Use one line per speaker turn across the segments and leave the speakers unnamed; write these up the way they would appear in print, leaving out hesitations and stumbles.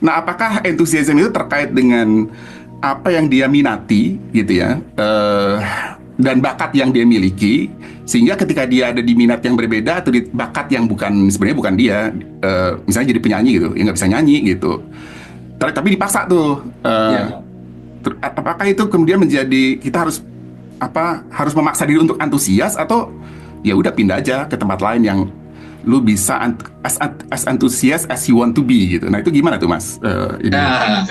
Nah, apakah enthusiasm itu terkait dengan apa yang dia minati gitu ya, dan bakat yang dia miliki, sehingga ketika dia ada di minat yang berbeda atau di bakat yang bukan sebenarnya bukan dia, misalnya jadi penyanyi gitu, ya nggak bisa nyanyi gitu, tapi dipaksa tuh.
Ya.
Apakah itu kemudian menjadi kita harus harus memaksa diri untuk antusias atau ya udah pindah aja ke tempat lain yang lu bisa as antusias as you want to be gitu. Nah itu gimana tuh Mas? Ini
Nah,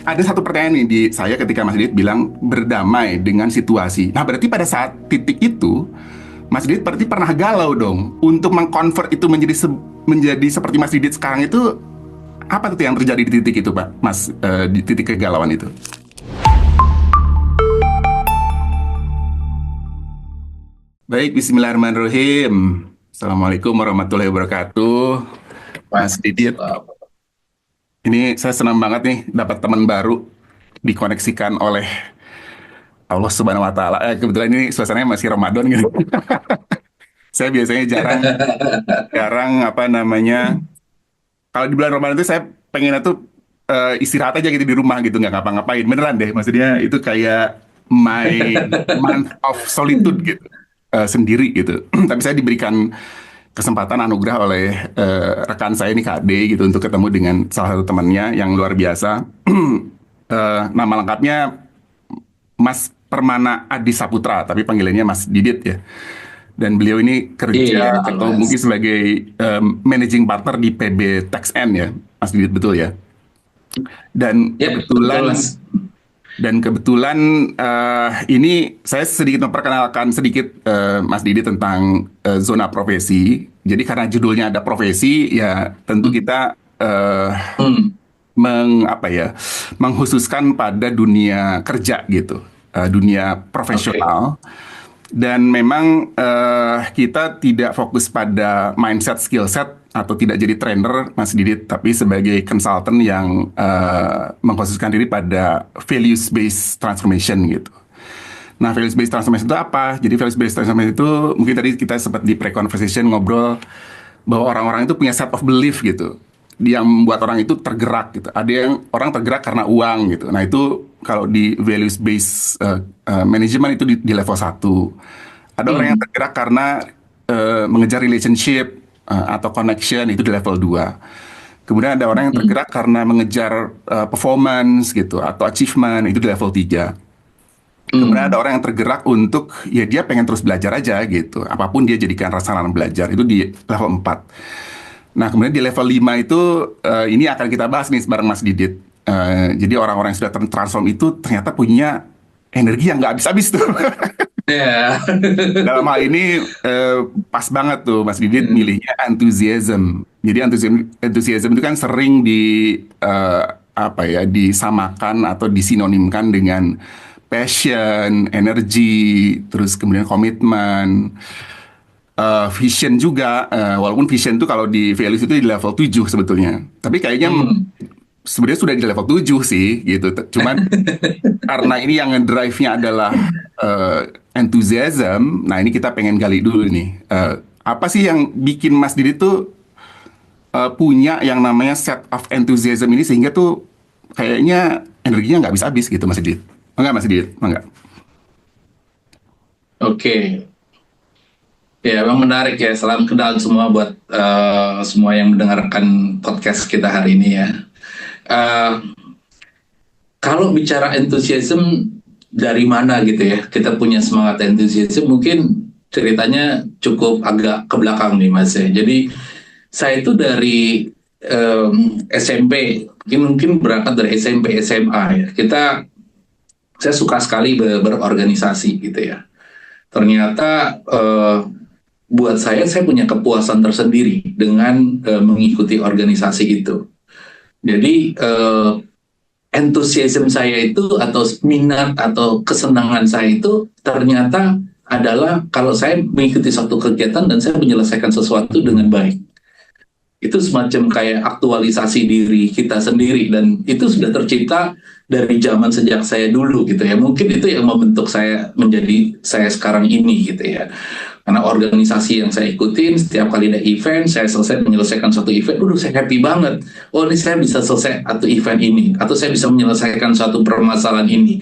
ada satu pertanyaan nih di saya ketika Mas Didit bilang berdamai dengan situasi. Nah berarti pada saat titik itu Mas Didit berarti pernah galau dong untuk mengkonvert itu menjadi seperti Mas Didit sekarang itu. Apa tuh yang terjadi di titik itu Pak Mas, di titik kegalauan itu? Baik, Bismillahirrahmanirrahim. Assalamualaikum warahmatullahi wabarakatuh. Mas Didit,
Waalaikumsalam.
ini saya senang banget nih dapat teman baru dikoneksikan oleh Allah Subhanahu wa Ta'ala. Kebetulan ini suasananya masih Ramadan gitu. Saya biasanya jarang, jarang apa namanya, kalau di bulan Ramadan itu saya pengennya tuh istirahat aja gitu di rumah gitu, nggak ngapa-ngapain. Beneran deh, maksudnya itu kayak my month of solitude gitu, sendiri gitu. Tapi saya diberikan kesempatan anugerah oleh rekan saya ini Kak D gitu untuk ketemu dengan salah satu temannya yang luar biasa. Nama lengkapnya Mas Permana Adi Saputra, tapi panggilannya Mas Didit ya. Dan beliau ini
Iya,
kerja
betul
atau
Mas.
mungkin sebagai managing partner di PB TaxN ya, Mas Didit betul ya. Dan
Ya, betul
kebetulan
Mas.
dan kebetulan ini saya sedikit memperkenalkan sedikit Mas Didi tentang zona profesi. Jadi karena judulnya ada profesi, ya tentu
Hmm.
kita
Hmm.
menghususkan pada dunia kerja gitu, dunia
Oke.
profesional. Dan memang kita tidak fokus pada mindset, skill set, atau tidak jadi trainer, Mas Didit, tapi sebagai consultant yang mengkhususkan diri pada values-based transformation gitu. Nah, values-based transformation itu apa? Jadi values-based transformation itu mungkin tadi kita sempat di pre-conversation ngobrol bahwa orang-orang itu punya set of belief gitu yang membuat orang itu tergerak gitu. Ada yang orang tergerak karena uang gitu. Nah itu kalau di values based management itu di level satu. Ada orang yang
Hmm.
tergerak karena mengejar relationship atau connection itu di level 2. Kemudian ada orang yang
Hmm.
tergerak karena mengejar performance gitu atau achievement itu di level 3. Kemudian ada
Hmm.
orang yang tergerak untuk ya dia pengen terus belajar aja gitu. Apapun dia jadikan rasanan belajar itu di level 4. Nah, kemudian di level 5 itu ini akan kita bahas nih bareng Mas Didit. Jadi orang-orang yang sudah transform itu ternyata punya energi yang nggak habis-habis tuh.
Ya.
Dalam hal ini pas banget tuh Mas Didit milihnya enthusiasm. Jadi enthusiasm itu kan sering eh, disamakan atau disinonimkan dengan passion, energi, terus kemudian komitmen, vision juga. Walaupun vision itu kalau di values itu di level 7 sebetulnya. Tapi kayaknya
Hmm.
sebenarnya sudah di level 7 sih gitu. Cuman karena ini yang ngedrive-nya adalah enthusiasm. Nah, ini kita pengen gali dulu nih. Apa sih yang bikin Mas Didi tuh punya yang namanya set of enthusiasm ini sehingga tuh kayaknya energinya nggak habis-habis gitu Mas Didi? Enggak Mas Didi? Enggak.
Oke. Ya, emang menarik ya. Salam kenal semua buat semua yang mendengarkan podcast kita hari ini ya. Eh, Kalau bicara enthusiasm dari mana gitu ya, kita punya semangat enthusiasm, mungkin ceritanya cukup agak ke belakang nih Mas ya. Jadi saya itu dari SMP, mungkin berangkat dari SMP, SMA ya. Saya suka sekali berorganisasi gitu ya. Ternyata buat saya punya kepuasan tersendiri dengan mengikuti organisasi itu. Jadi enthusiasm saya itu atau minat atau kesenangan saya itu ternyata adalah kalau saya mengikuti suatu kegiatan dan saya menyelesaikan sesuatu dengan baik. Itu semacam kayak aktualisasi diri kita sendiri dan itu sudah tercipta dari zaman sejak saya dulu gitu ya. Mungkin itu yang membentuk saya menjadi saya sekarang ini gitu ya. Karena organisasi yang saya ikutin, setiap kali ada event, saya selesai menyelesaikan satu event, saya happy banget. Oh, ini saya bisa selesai satu event ini, atau saya bisa menyelesaikan suatu permasalahan ini.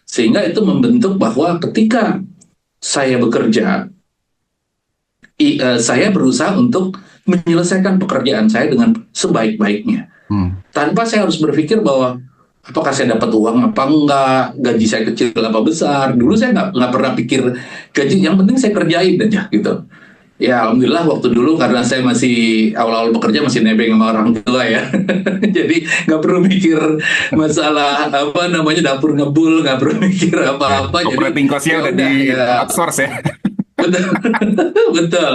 Sehingga itu membentuk bahwa ketika saya bekerja, saya berusaha untuk menyelesaikan pekerjaan saya dengan sebaik-baiknya. Tanpa saya harus berpikir bahwa apakah saya dapat uang apa enggak, gaji saya kecil apa besar. Dulu saya nggak pernah pikir gaji, yang penting saya kerjain aja gitu. Ya alhamdulillah waktu dulu karena saya masih awal-awal bekerja masih nebeng sama orang tua ya. Jadi nggak perlu mikir masalah apa namanya dapur ngebul, nggak perlu mikir apa-apa. Jadi
Operating cost-nya
ya
udah
udah
di
ya.
outsource ya.
Betul. Betul.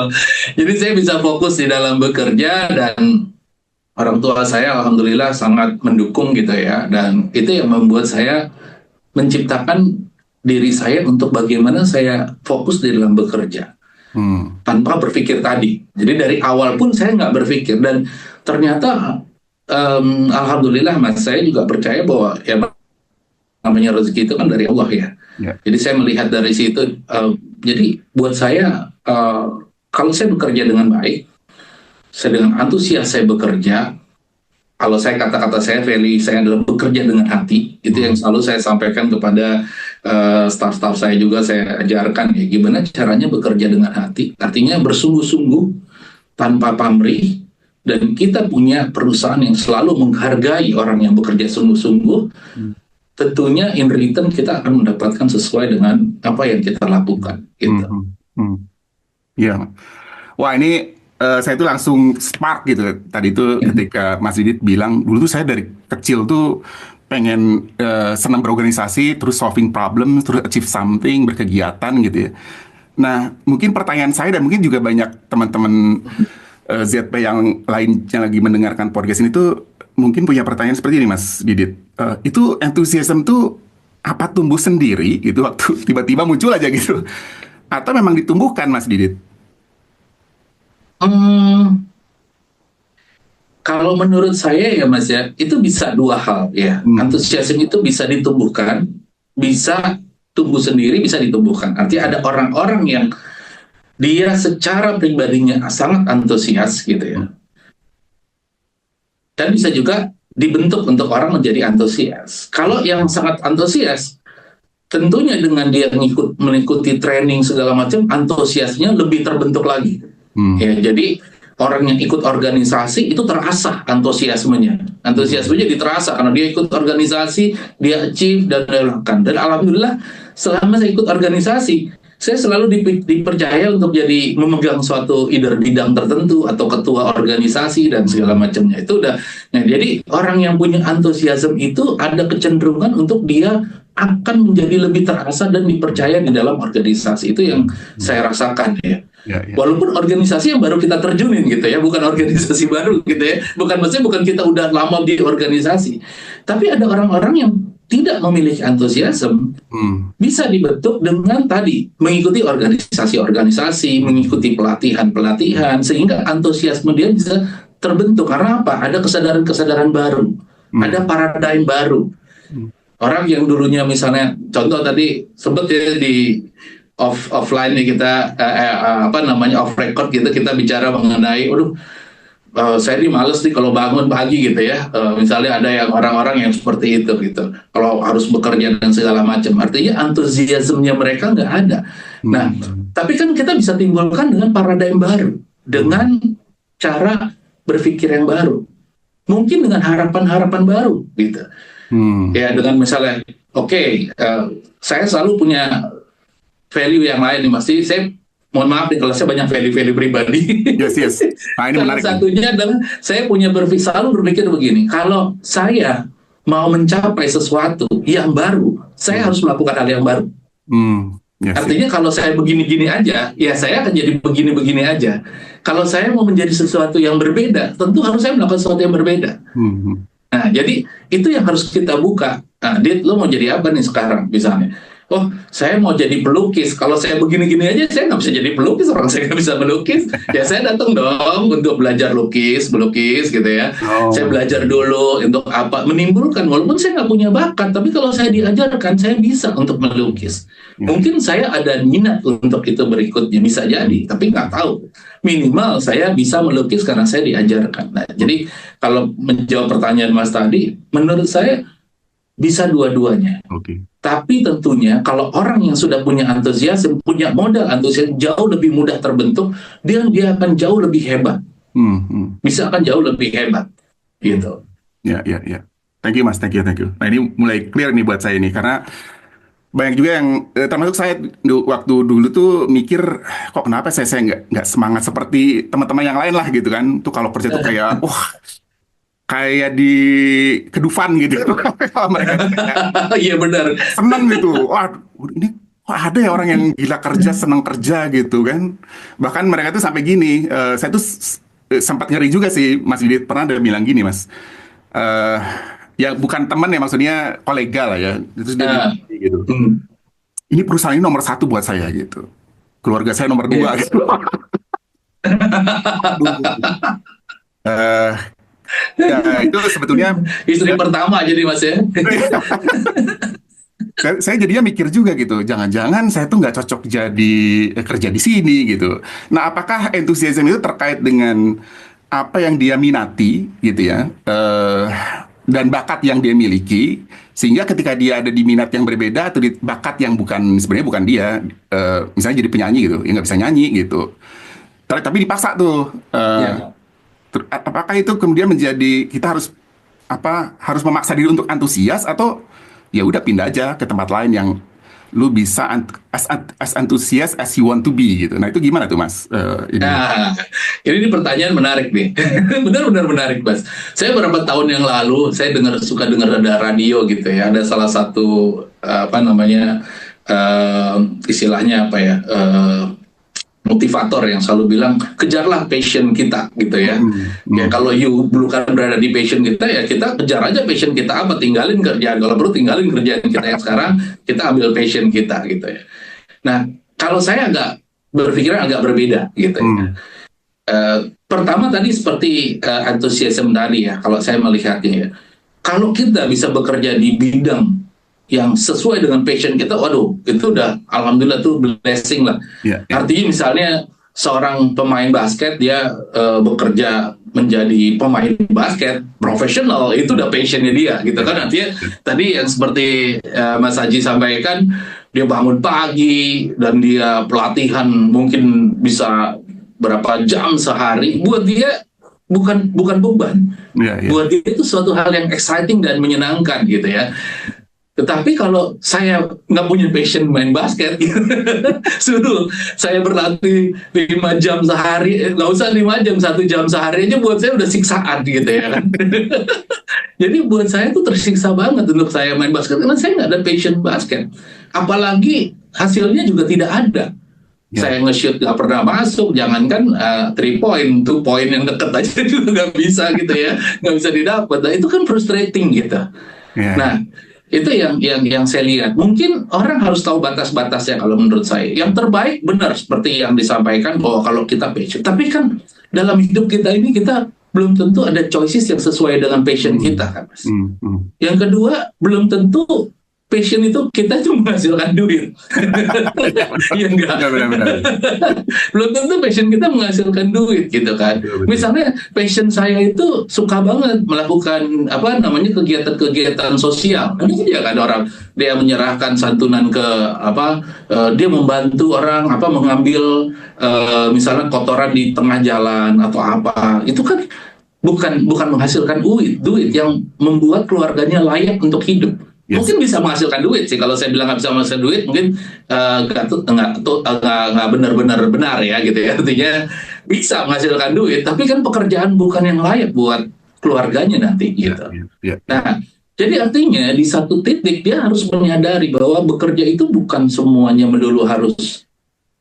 Jadi saya bisa fokus di dalam bekerja, dan orang tua saya alhamdulillah sangat mendukung gitu ya, dan itu yang membuat saya menciptakan diri saya untuk bagaimana saya fokus di dalam bekerja tanpa berpikir tadi. Jadi dari awal pun saya nggak berpikir, dan ternyata alhamdulillah Mas, saya juga percaya bahwa ya namanya rezeki itu kan dari Allah ya. Jadi saya melihat dari situ, jadi buat saya kalau saya bekerja dengan baik, saya dengan antusias saya bekerja. Kalau saya kata-kata saya, value saya adalah bekerja dengan hati. Itu yang selalu saya sampaikan kepada staff-staff saya juga, saya ajarkan ya gimana caranya bekerja dengan hati. Artinya bersungguh-sungguh tanpa pamrih, dan kita punya perusahaan yang selalu menghargai orang yang bekerja sungguh-sungguh. Tentunya in return kita akan mendapatkan sesuai dengan apa yang kita lakukan. Gitu.
Ya, wah ini saya tuh langsung spark gitu tadi itu ketika Mas Didit bilang dulu tuh saya dari kecil tuh pengen senang berorganisasi, terus solving problem, terus achieve something, berkegiatan gitu ya. Nah, mungkin pertanyaan saya dan mungkin juga banyak teman-teman ZP yang lain yang lagi mendengarkan podcast ini tuh mungkin punya pertanyaan seperti ini, Mas Didit. Itu enthusiasm tuh apa tumbuh sendiri gitu waktu tiba-tiba muncul aja gitu? Atau memang ditumbuhkan, Mas Didit?
Kalau menurut saya ya Mas ya, itu bisa dua hal ya. Antusiasme itu bisa ditumbuhkan, bisa tumbuh sendiri, bisa ditumbuhkan. Artinya ada orang-orang yang dia secara pribadinya sangat antusias gitu ya. Dan bisa juga dibentuk untuk orang menjadi antusias. Kalau yang sangat antusias, tentunya dengan dia mengikuti training segala macam, antusiasnya lebih terbentuk lagi. Ya, jadi orang yang ikut organisasi itu terasa antusiasmenya. Antusiasmenya terasa karena dia ikut organisasi, dia achieve dan melakukan. Dan alhamdulillah selama saya ikut organisasi, saya selalu dipercaya untuk jadi memegang suatu either bidang tertentu atau ketua organisasi dan segala macamnya. Itu udah. Nah, jadi orang yang punya antusiasme itu ada kecenderungan untuk dia akan menjadi lebih terasa dan dipercaya di dalam organisasi. Itu yang saya rasakan ya. Walaupun organisasi yang baru kita terjunin gitu ya, bukan organisasi baru gitu ya, maksudnya bukan kita udah lama di organisasi, tapi ada orang-orang yang tidak memiliki antusiasme, bisa dibentuk dengan tadi mengikuti organisasi-organisasi, mengikuti pelatihan-pelatihan, sehingga antusiasme dia bisa terbentuk. Karena apa? Ada kesadaran-kesadaran baru, ada paradigm baru. Orang yang dulunya misalnya, contoh tadi sebut ya di offline nih kita off record gitu, kita bicara mengenai saya ini males nih kalau bangun pagi gitu ya, misalnya ada yang orang-orang yang seperti itu gitu, kalau harus bekerja dan segala macam, artinya antusiasmenya mereka nggak ada. Nah, tapi kan kita bisa timbulkan dengan paradigm baru, dengan cara berpikir yang baru, mungkin dengan harapan-harapan baru gitu. Ya dengan misalnya saya selalu punya value yang lain nih Mas. Saya mohon maaf nih kalau saya banyak value-value pribadi.
Yes. Nah, ini
salah
menarik.
Satunya adalah saya selalu berpikir begini, kalau saya mau mencapai sesuatu yang baru, saya harus melakukan hal yang baru. Artinya kalau saya begini-gini aja, ya saya akan jadi begini-begini aja. Kalau saya mau menjadi sesuatu yang berbeda, tentu harus saya melakukan sesuatu yang berbeda. Nah, jadi itu yang harus kita buka. Nah, Dit, lo mau jadi apa nih sekarang misalnya? oh saya mau jadi pelukis, kalau saya begini-gini aja saya nggak bisa jadi pelukis, orang saya nggak bisa melukis, ya saya datang dong untuk belajar melukis gitu ya. Saya
Oh,
belajar dulu untuk apa, menimbulkan, walaupun saya nggak punya bakat, tapi kalau saya diajarkan saya bisa untuk melukis.
ya.
Mungkin saya ada minat untuk itu berikutnya, bisa jadi, tapi nggak tahu. Minimal saya bisa melukis karena saya diajarkan. Nah, jadi kalau menjawab pertanyaan Mas tadi, menurut saya bisa dua-duanya.
Oke.
Tapi tentunya kalau orang yang sudah punya antusias, punya modal antusias, jauh lebih mudah terbentuk, dia akan jauh lebih hebat.
Hmm, hmm,
Bisa akan jauh lebih hebat.
hmm.
Gitu.
Ya, ya, ya. Thank you, Mas. Thank you, thank you. Nah, ini mulai clear nih buat saya nih, karena banyak juga yang termasuk saya waktu dulu tuh mikir kok kenapa saya nggak semangat seperti teman-teman yang lain lah gitu kan. Tuh kalau kerja tuh kayak wah kayak di kedufan gitu. Kalau mereka tuh kayak
Iya benar.
seneng gitu. Wah, ini kok ada ya orang yang gila kerja, seneng kerja gitu kan. Bahkan mereka tuh sampai gini, saya tuh sempat ngeri juga sih, Mas Didit pernah ada bilang gini, Mas. eh Ya bukan teman ya, maksudnya kolega lah ya. Terus dia bilang
Nah,
gitu.
hmm,
Ini perusahaan ini nomor satu buat saya gitu. Keluarga saya nomor dua
iya.
gitu. Aduh. Eh, ya itu sebetulnya
Istri
ya,
pertama jadi Mas ya.
saya jadinya mikir juga gitu. Jangan-jangan saya tuh nggak cocok jadi kerja di sini gitu. Nah, apakah entusiasme itu terkait dengan apa yang dia minati gitu ya, dan bakat yang dia miliki, sehingga ketika dia ada di minat yang berbeda atau di bakat yang bukan sebenarnya bukan dia, misalnya jadi penyanyi gitu, ya nggak bisa nyanyi gitu. Tapi dipaksa tuh.
Ya.
Apakah itu kemudian menjadi kita harus apa harus memaksa diri untuk antusias atau ya udah pindah aja ke tempat lain yang lu bisa as antusias as you want to be gitu. Nah itu gimana tuh Mas? Ini.
Nah, ini pertanyaan menarik nih. Benar-benar menarik, Mas. Saya beberapa tahun yang lalu, saya suka dengar ada radio gitu ya. Ada salah satu apa namanya eh, istilahnya apa ya? Motivator yang selalu bilang kejarlah passion kita gitu ya.
Hmm,
Ya
hmm,
kalau you bukan berada di passion kita, ya kita kejar aja passion kita apa, tinggalin kerjaan, kalau perlu tinggalin kerjaan kita yang sekarang, kita ambil passion kita gitu ya. Nah, kalau saya agak berpikiran agak berbeda gitu ya.
hmm,
Pertama tadi seperti antusiasme tadi ya, kalau saya melihatnya ya, kalau kita bisa bekerja di bidang yang sesuai dengan passion kita, waduh, itu udah alhamdulillah tuh blessing lah.
ya, ya,
Artinya misalnya seorang pemain basket dia bekerja menjadi pemain basket profesional, itu udah passionnya dia gitu
ya,
kan. Artinya tadi yang seperti Mas Haji sampaikan, dia bangun pagi dan dia pelatihan mungkin bisa berapa jam sehari, buat dia bukan bukan beban,
ya, ya,
buat dia itu suatu hal yang exciting dan menyenangkan gitu ya. Tetapi kalau saya nggak punya passion main basket, gitu, suruh saya berlatih 5 jam sehari, nggak usah 5 jam, 1 jam sehari aja buat saya udah siksaan gitu ya kan. Jadi buat saya tuh tersiksa banget untuk saya main basket, karena saya nggak ada passion basket. Apalagi hasilnya juga tidak ada.
ya,
Saya nge-shoot nggak pernah masuk, jangankan 3 point, 2 point yang deket aja juga nggak bisa gitu ya, nggak bisa didapat. Nah itu kan frustrating gitu.
ya,
Nah, itu yang saya lihat. Mungkin orang harus tahu batas-batasnya kalau menurut saya. Yang terbaik benar seperti yang disampaikan bahwa kalau kita passion. Tapi kan dalam hidup kita ini kita belum tentu ada choices yang sesuai dengan passion
hmm,
kita kan, Mas.
hmm, hmm.
Yang kedua, belum tentu passion itu kita cuma menghasilkan duit.
Ya, benar,
Ya enggak.
ya, benar, benar.
Belum tentu passion kita menghasilkan duit gitu kan.
Betul, betul.
Misalnya passion saya itu suka banget melakukan apa namanya kegiatan-kegiatan sosial. Ada aja kan orang dia menyerahkan santunan ke apa, dia membantu orang apa mengambil misalnya kotoran di tengah jalan atau apa. Itu kan bukan menghasilkan duit yang membuat keluarganya layak untuk hidup.
Yes.
Mungkin bisa menghasilkan duit sih. Kalau saya bilang nggak bisa menghasilkan duit, mungkin nggak benar-benar benar ya gitu ya. Artinya bisa menghasilkan duit, tapi kan pekerjaan bukan yang layak buat keluarganya nanti
Ya,
gitu.
ya, ya, ya.
Nah, jadi artinya di satu titik dia harus menyadari bahwa bekerja itu bukan semuanya melulu harus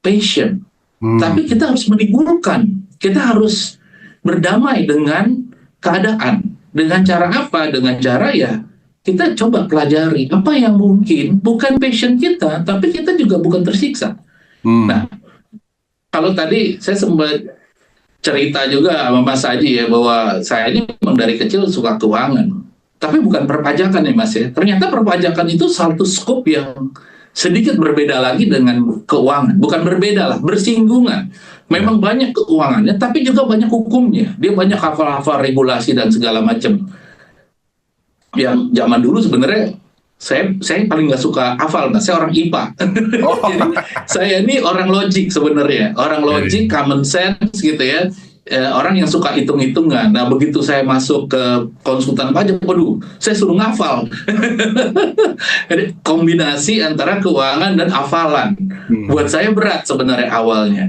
passion,
Hmm,
tapi kita harus menimbulkan, kita harus berdamai dengan keadaan. Dengan cara apa? Dengan cara ya kita coba pelajari apa yang mungkin bukan passion kita, tapi kita juga bukan tersiksa. Nah, kalau tadi saya sempat cerita juga sama Mas Haji ya, bahwa saya ini memang dari kecil suka keuangan, tapi bukan perpajakan ya Mas ya. Ternyata perpajakan itu satu skop yang sedikit berbeda lagi dengan keuangan. Bukan berbeda lah, bersinggungan. Memang banyak keuangannya, tapi juga banyak hukumnya. Dia banyak hafal-hafal regulasi dan segala macam. Yang zaman dulu sebenarnya saya paling nggak suka hafal, nah saya orang IPA.
Oh.
Jadi saya ini orang logik sebenarnya, orang logik, common sense gitu ya. Orang yang suka hitung-hitungan. Nah begitu saya masuk ke konsultan pajak, waduh, saya suruh ngafal. Jadi kombinasi antara keuangan dan hafalan. Buat saya berat sebenarnya awalnya.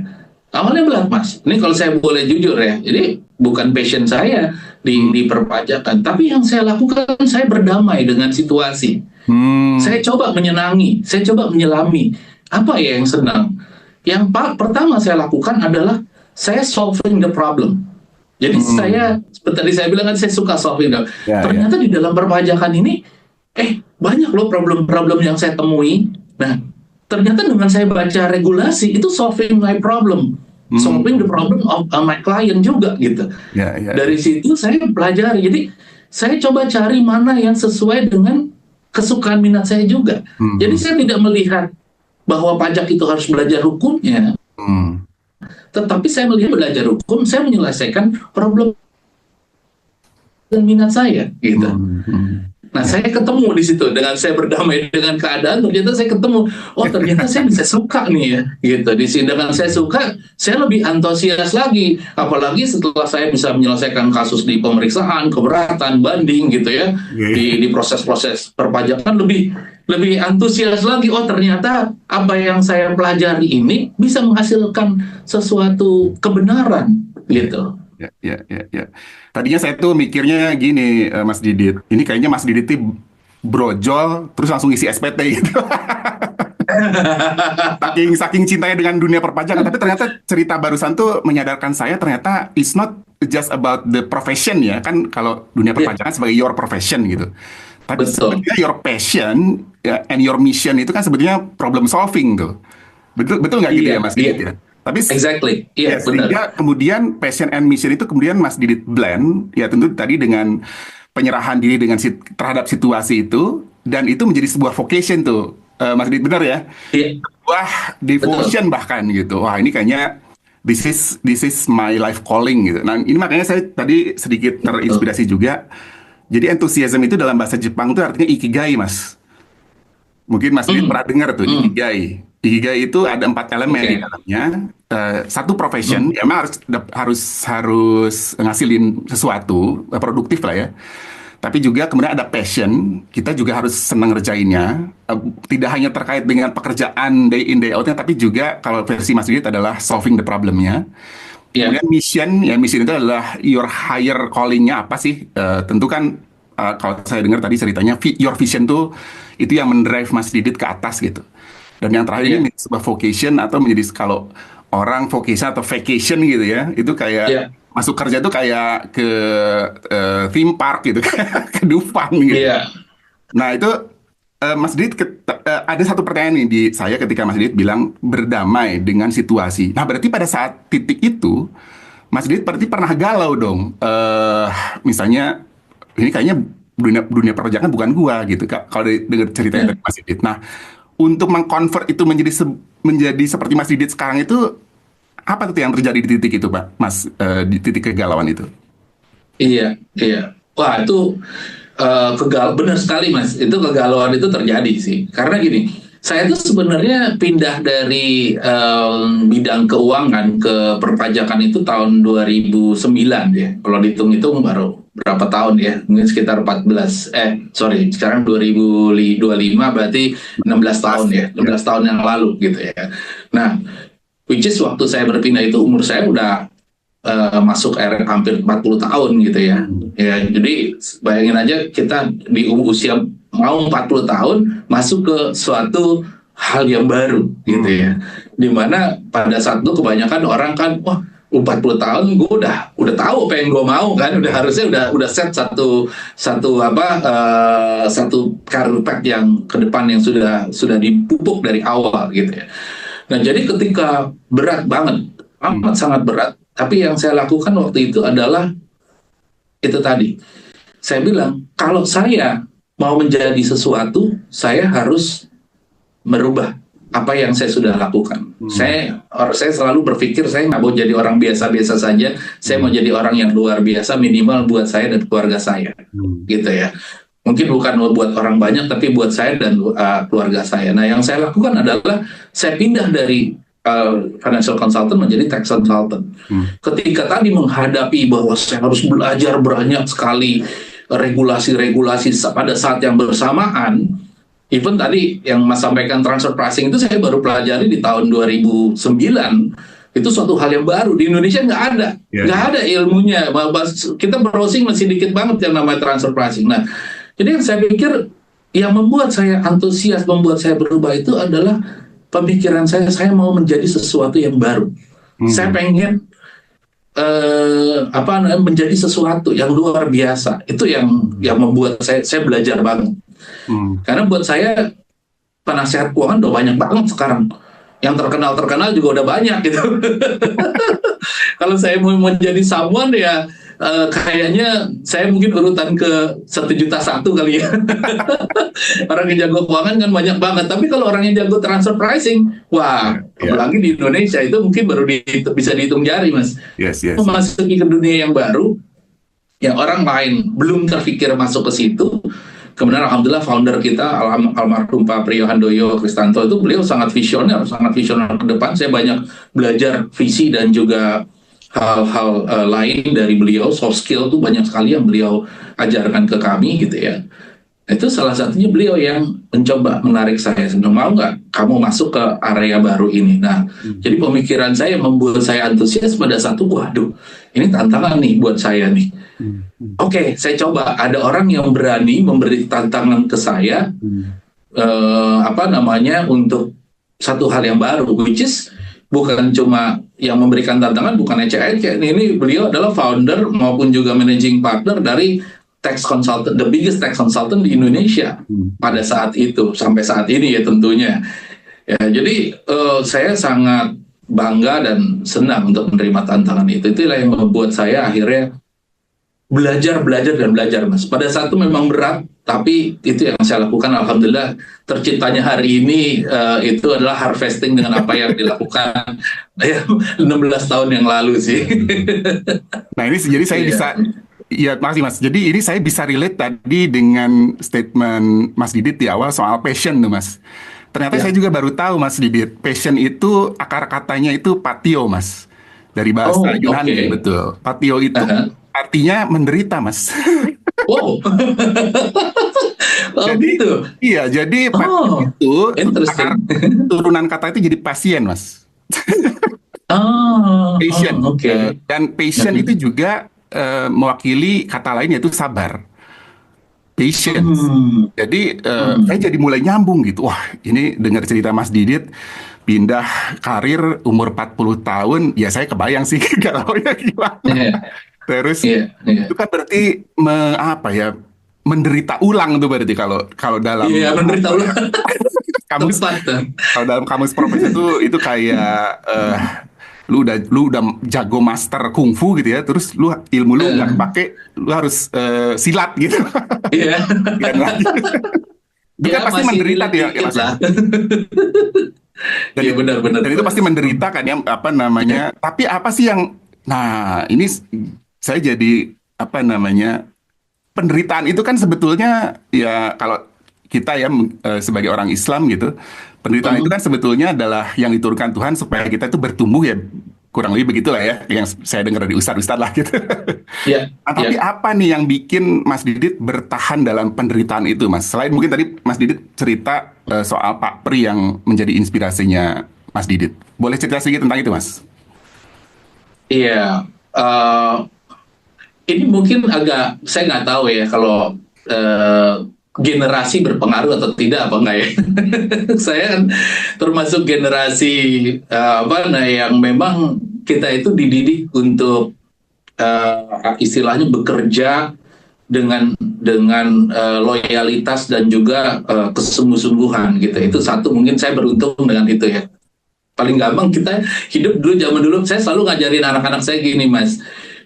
Awalnya berat Mas. Ini kalau saya boleh jujur ya, ini bukan passion saya di perpajakan, tapi yang saya lakukan, saya berdamai dengan situasi. Saya coba menyenangi, saya coba menyelami. Apa ya yang senang? Yang pertama saya lakukan adalah saya solving the problem. Jadi saya, seperti tadi saya bilang kan saya suka solving the. Ternyata di dalam perpajakan ini, banyak loh problem-problem yang saya temui. Nah, ternyata dengan saya baca regulasi itu solving my problem, solving the problem of my client juga gitu. Dari situ saya pelajari. Jadi saya coba cari mana yang sesuai dengan kesukaan minat saya juga. Jadi saya tidak melihat bahwa pajak itu harus belajar hukumnya, tetapi saya melihat belajar hukum, saya menyelesaikan problem dan minat saya gitu. Nah, saya ketemu di situ dengan saya berdamai dengan keadaan. Ternyata saya ketemu, oh ternyata saya bisa suka nih ya, gitu. Di sini dengan saya suka, saya lebih antusias lagi. Apalagi setelah saya bisa menyelesaikan kasus di pemeriksaan, keberatan, banding, gitu ya, di proses-proses perpajakan lebih antusias lagi. Oh ternyata apa yang saya pelajari ini bisa menghasilkan sesuatu kebenaran, gitu.
Ya. Tadinya saya tuh mikirnya gini, Mas Didit. Ini kayaknya Mas Didit tuh brojol, terus langsung isi SPT gitu. saking cintanya dengan dunia perpajakan. Tapi ternyata cerita barusan tuh menyadarkan saya ternyata it's not just about the profession ya. Kan kalau dunia perpajakan sebagai your profession gitu. Tapi sebenarnya your passion and your mission itu kan sebenarnya problem solving tuh. Betul nggak gitu ya Mas Didit ya? Tapi
exactly, iya benar.
Sehingga kemudian passion and mission itu kemudian Mas Didit blend, ya tentu tadi dengan penyerahan diri dengan terhadap situasi itu, dan itu menjadi sebuah vocation tuh, Mas Didit, benar ya?
Iya.
Sebuah devotion bahkan gitu. Wah ini kayaknya this is my life calling gitu. Nah ini makanya saya tadi sedikit terinspirasi juga. Jadi enthusiasm itu dalam bahasa Jepang itu artinya ikigai, Mas. Mungkin Mas Didit pernah dengar tuh ikigai. Ikigai itu ada 4 elemen di dalamnya. Satu profession, ya memang harus ngasilin sesuatu produktif lah ya. Tapi juga kemudian ada passion, kita juga harus senang ngerjainnya. Tidak hanya terkait dengan pekerjaan day in day out-nya, tapi juga kalau versi Mas Didit adalah solving the problem-nya. Kemudian mission itu adalah your higher calling-nya apa sih? Tentu kan kalau saya dengar tadi ceritanya your vision tuh itu yang mendrive Mas Didit ke atas gitu. Dan yang terakhir ini sebuah vocation atau menjadi kalau orang vocation atau vacation gitu ya, itu kayak masuk kerja tuh kayak ke theme park gitu, ke Dufan gitu. Nah itu Mas Didit ada satu pertanyaan nih di saya ketika Mas Didit bilang berdamai dengan situasi. Nah berarti pada saat titik itu Mas Didit berarti pernah galau dong. Misalnya ini kayaknya dunia perpajakan bukan gua gitu. Kalau dengar ceritanya dari Mas Didit. Nah untuk mengkonvert itu menjadi seperti Mas Didit sekarang itu apa tuh yang terjadi di titik itu, Pak? Mas, di titik kegalauan itu?
Iya. Wah, itu benar sekali, Mas. Itu kegalauan itu terjadi sih. Karena gini, saya tuh sebenarnya pindah dari bidang keuangan ke perpajakan itu tahun 2009 ya. Kalau dihitung-hitung baru berapa tahun ya, mungkin sekitar sekarang 2025 berarti 16 tahun ya, 16 tahun yang lalu gitu ya. Nah, which is waktu saya berpindah itu umur saya udah masuk hampir 40 tahun gitu ya. Ya, jadi bayangin aja kita di usia mau 40 tahun masuk ke suatu hal yang baru gitu ya. Dimana pada saat itu kebanyakan orang kan, wah 40 tahun gue udah tahu apa yang gue mau kan, harusnya udah set satu satu satu career path yang ke depan yang sudah dipupuk dari awal gitu ya. Nah, jadi ketika berat banget, amat sangat berat, tapi yang saya lakukan waktu itu adalah itu tadi. Saya bilang, kalau saya mau menjadi sesuatu, saya harus merubah apa yang saya sudah lakukan. Saya selalu berpikir saya nggak mau jadi orang biasa-biasa saja. Saya mau jadi orang yang luar biasa, minimal buat saya dan keluarga saya, gitu ya. Mungkin bukan buat orang banyak, tapi buat saya dan keluarga saya. Nah, yang saya lakukan adalah saya pindah dari financial consultant menjadi tax consultant. Ketika tadi menghadapi bahwa saya harus belajar banyak sekali regulasi-regulasi pada saat yang bersamaan, even tadi yang Mas sampaikan transfer pricing itu saya baru pelajari di tahun 2009. Itu suatu hal yang baru di Indonesia, nggak ada ilmunya. Kita browsing masih dikit banget yang namanya transfer pricing. Nah, jadi yang saya pikir yang membuat saya antusias, membuat saya berubah itu adalah pemikiran saya mau menjadi sesuatu yang baru. Saya pengen menjadi sesuatu yang luar biasa. Itu yang membuat saya belajar banget. Karena buat saya penasihat keuangan udah banyak banget sekarang. Yang terkenal juga udah banyak gitu. Kalau saya mau menjadi someone ya kayaknya saya mungkin urutan ke 1.100.000 kali ya. Orang yang jago keuangan kan banyak banget. Tapi kalau orang yang jago transfer pricing, wah, apalagi di Indonesia itu mungkin baru bisa dihitung jari, Mas.
Yes.
Memasuki ke dunia yang baru, yang orang lain belum terpikir masuk ke situ. Kemudian alhamdulillah founder kita almarhum Pak Priyo Handoyo Kristanto itu beliau sangat visioner ke depan. Saya banyak belajar visi dan juga hal-hal lain dari beliau. Soft skill tuh banyak sekali yang beliau ajarkan ke kami gitu ya. Itu salah satunya beliau yang mencoba menarik saya. Mau nggak kamu masuk ke area baru ini? Nah, jadi pemikiran saya membuat saya antusias pada satu, waduh, ini tantangan nih buat saya nih. Oke, saya coba. Ada orang yang berani memberi tantangan ke saya, untuk satu hal yang baru, which is bukan cuma yang memberikan tantangan, bukan ecek-ecek. Ini beliau adalah founder maupun juga managing partner dari tax consultant, the biggest tax consultant di Indonesia pada saat itu, sampai saat ini ya tentunya. Ya, jadi saya sangat bangga dan senang untuk menerima tantangan itu. Itulah yang membuat saya akhirnya belajar, Mas. Pada saat itu memang berat, tapi itu yang saya lakukan. Alhamdulillah terciptanya hari ini itu adalah harvesting dengan apa yang dilakukan 16 tahun yang lalu sih.
Nah ini jadi saya bisa, ya makasih Mas. Jadi ini saya bisa relate tadi dengan statement Mas Didit di awal soal passion tuh Mas. Ternyata saya juga baru tahu Mas Didit, passion itu akar katanya itu patio Mas. Dari bahasa Yunani, betul. Patio itu artinya menderita, Mas.
Wow.
Jadi,
gitu.
Iya, jadi itu akar turunan kata itu jadi pasien, Mas. Patient. Dan patient itu juga mewakili kata lain yaitu sabar. Patience. Jadi saya jadi mulai nyambung gitu. Wah, ini dengar cerita Mas Didit pindah karir umur 40 tahun, ya saya kebayang sih kalau ya gimana. Terus itu kan berarti menderita ulang tuh berarti kalau dalam
menderita ulang.
Kamus, kalau dalam kamus profesi itu kayak lu udah jago master kungfu gitu ya, terus ilmu lu nggak pakai, lu harus silat gitu.
Iya.
Itu kan pasti menderita ya Mas. Dan, benar. Dan itu pasti menderita kan ya, tapi apa sih yang, nah ini saya jadi penderitaan itu kan sebetulnya ya kalau kita ya sebagai orang Islam gitu, penderitaan itu kan sebetulnya adalah yang diturunkan Tuhan supaya kita itu bertumbuh ya, kurang lebih begitulah ya yang saya dengar dari ustadz lah gitu. Tapi apa nih yang bikin Mas Didit bertahan dalam penderitaan itu, Mas? Selain mungkin tadi Mas Didit cerita soal Pak Pri yang menjadi inspirasinya Mas Didit. Boleh cerita sedikit tentang itu, Mas?
Iya. Ini mungkin saya nggak tahu ya kalau generasi berpengaruh atau tidak apa enggak ya. Saya kan termasuk generasi yang memang kita itu dididik untuk istilahnya bekerja dengan loyalitas dan juga kesungguh-sungguhan gitu. Itu satu, mungkin saya beruntung dengan itu ya. Paling gampang kita hidup dulu, zaman dulu saya selalu ngajarin anak-anak saya gini, Mas.